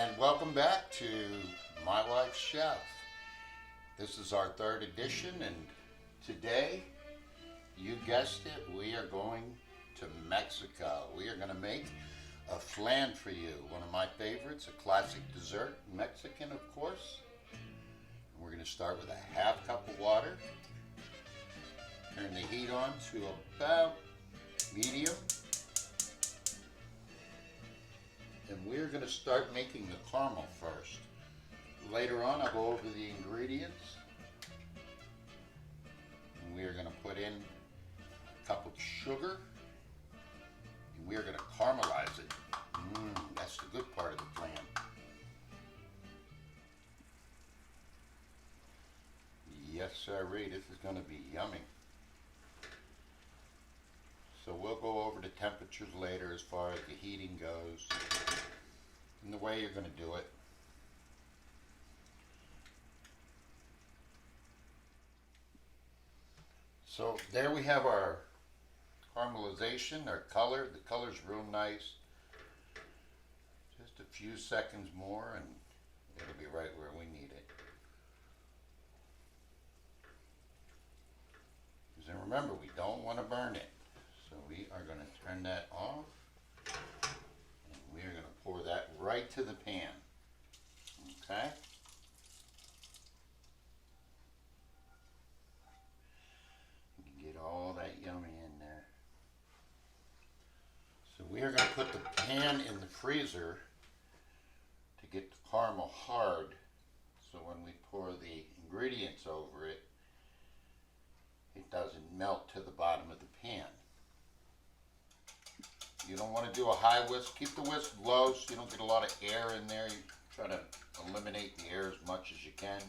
And welcome back to My Life Chef. This is our third edition, and today, you guessed it, we are going to Mexico. We are going to make a flan for you, one of my favorites, a classic dessert, Mexican of course. And we're going to start with a half cup of water. Turn the heat on to about medium. And we're going to start making the caramel first. Later on, I'll go over the ingredients. And we are going to put in a cup of sugar. And we are going to caramelize it. That's the good part of the flan. Yes, sirree, this is going to be yummy. So we'll go over the temperatures later as far as the heating goes and the way you're going to do it. So there we have our caramelization, our color. The color's real nice. Just a few seconds more and it'll be right where we need it. And remember, we don't want to burn it. So we are going to turn that off, and we are going to pour that right to the pan, okay? You can get all that yummy in there. So we are going to put the pan in the freezer to get the caramel hard, so when we pour the ingredients over it, it doesn't melt to the bottom of the pan. You don't want to do a high whisk. Keep the whisk low so you don't get a lot of air in there. You try to eliminate the air as much as you can.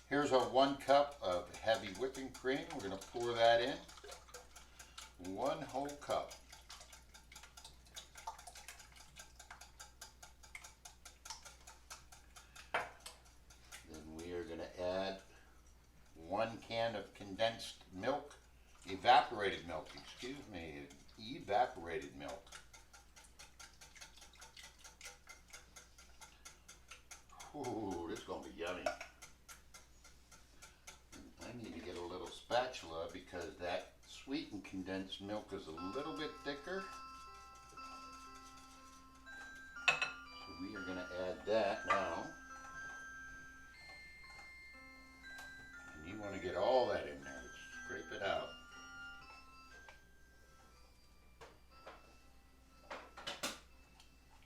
Here's our 1 cup of heavy whipping cream. We're going to pour that in. 1 whole cup. Then we are going to add 1 can of condensed milk, evaporated milk, excuse me, evaporated milk. Ooh, this is going to be yummy. I need to get a little spatula because that sweetened condensed milk is a little bit thicker. So we are going to add that now. And you want to get all that in there. Scrape it out.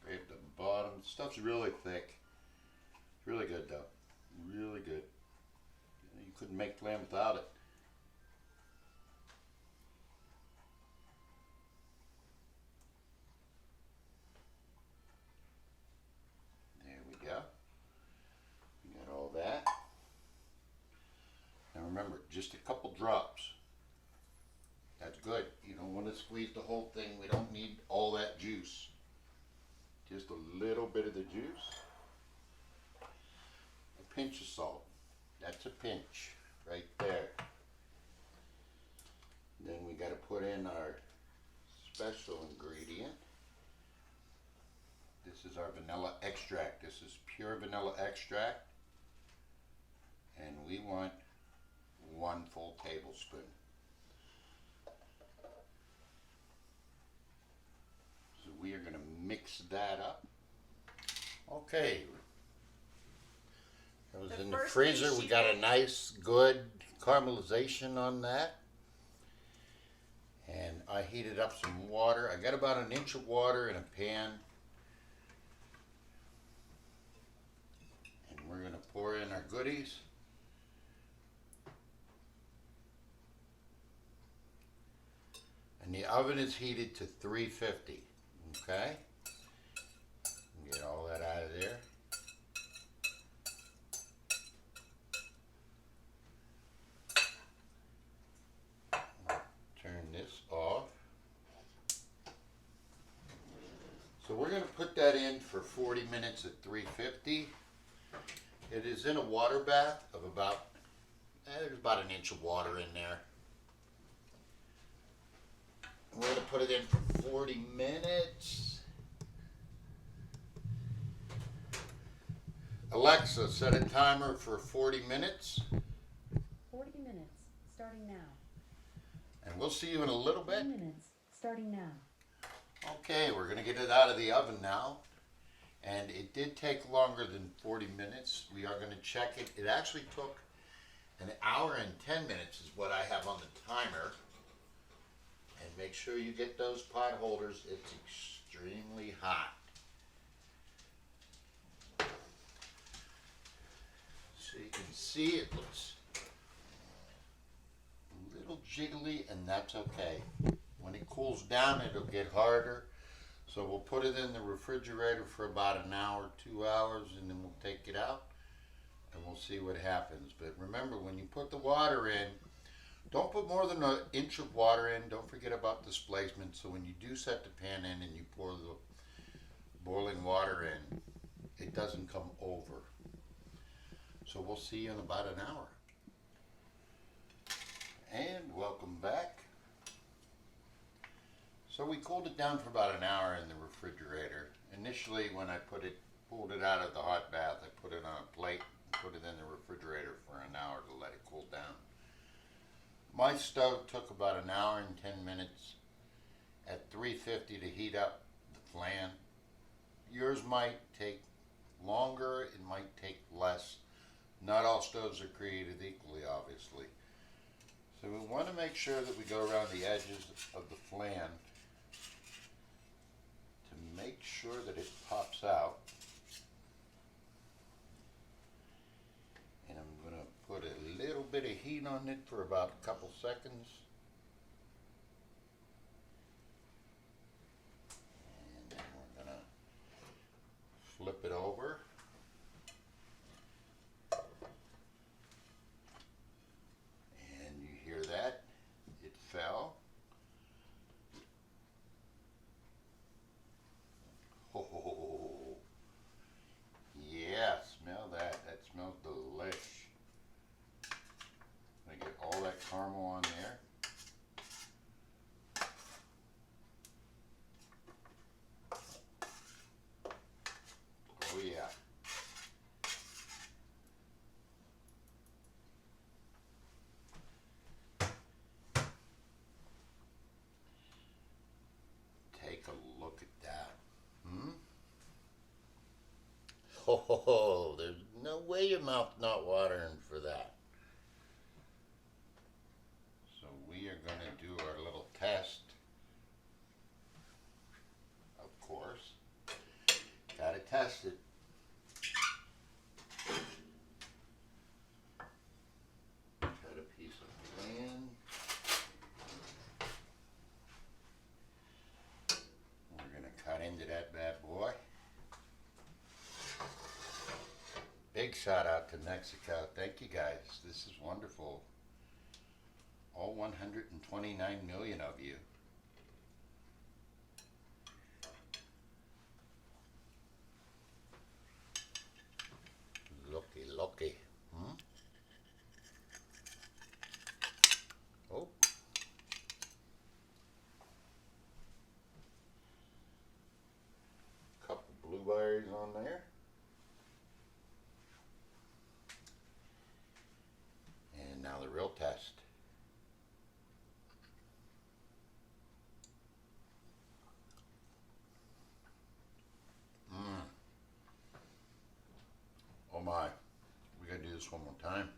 Scrape the bottom. Stuff's really thick. It's really good though. Really good. You couldn't make flan without it. There we go. We got all that. Now remember, just a couple drops. That's good. You don't want to squeeze the whole thing. We don't need all that juice. Just a little bit of the juice. A pinch of salt. That's a pinch right there. Then we got to put in our special ingredient. This is our vanilla extract. This is pure vanilla extract. And we want 1 full tablespoon. So we are going to mix that up. Okay. It was in the freezer. We got a nice, good caramelization on that. And I heated up some water. I got about 1 inch of water in a pan. And we're going to pour in our goodies. And the oven is heated to 350, okay? Get all that out of there. Turn this off. So we're going to put that in for 40 minutes at 350. It is in a water bath of about, there's about 1 inch of water in there. We're going to put it in for 40 minutes. Alexa, set a timer for 40 minutes. 40 minutes, starting now. And we'll see you in a little bit. 10 minutes, starting now. Okay, we're going to get it out of the oven now. And it did take longer than 40 minutes. We are going to check it. It actually took an hour and 10 minutes is what I have on the timer. And make sure you get those pot holders. It's extremely hot. So you can see it looks a little jiggly, and that's okay. When it cools down, it'll get harder. So we'll put it in the refrigerator for about an hour, 2 hours, and then we'll take it out and we'll see what happens. But remember, when you put the water in, don't put more than an inch of water in. Don't forget about displacement. So when you do set the pan in and you pour the boiling water in, it doesn't come over. So we'll see you in about an hour. And welcome back. So we cooled it down for about an hour in the refrigerator. Initially, when I pulled it out of the hot bath, I put it on a plate and put it in the refrigerator for an hour to let it cool down. My stove took about an hour and 10 minutes at 350 to heat up the flan. Yours might take longer, it might take less. Not all stoves are created equally, obviously. So we want to make sure that we go around the edges of the flan to make sure that it pops out. And I'm going to put a little bit of heat on it for about a couple seconds. And then we're going to flip it over. And you hear that? It fell. Oh, yeah, smell that. That smells delish. I get all that caramel on there. Oh yeah. Take a look at that. Oh, there's no way your mouth's not watering for that. So we are going to do our little test. Of course. Gotta test it. Cut a piece of flan. We're going to cut into that bad boy. Big shout out to Mexico. Thank you guys. This is wonderful. All 129 million of you. Looky. Oh. Couple blueberries on there. And now the real test. Oh my, we gotta do this one more time.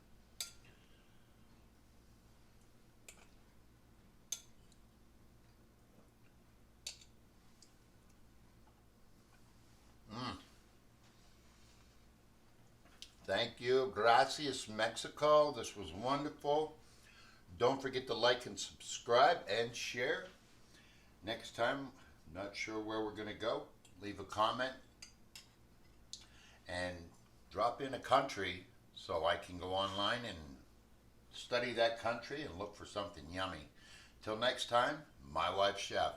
Thank you. Gracias, Mexico. This was wonderful. Don't forget to like and subscribe and share. Next time, not sure where we're going to go. Leave a comment and drop in a country so I can go online and study that country and look for something yummy. Till next time, my wife's chef.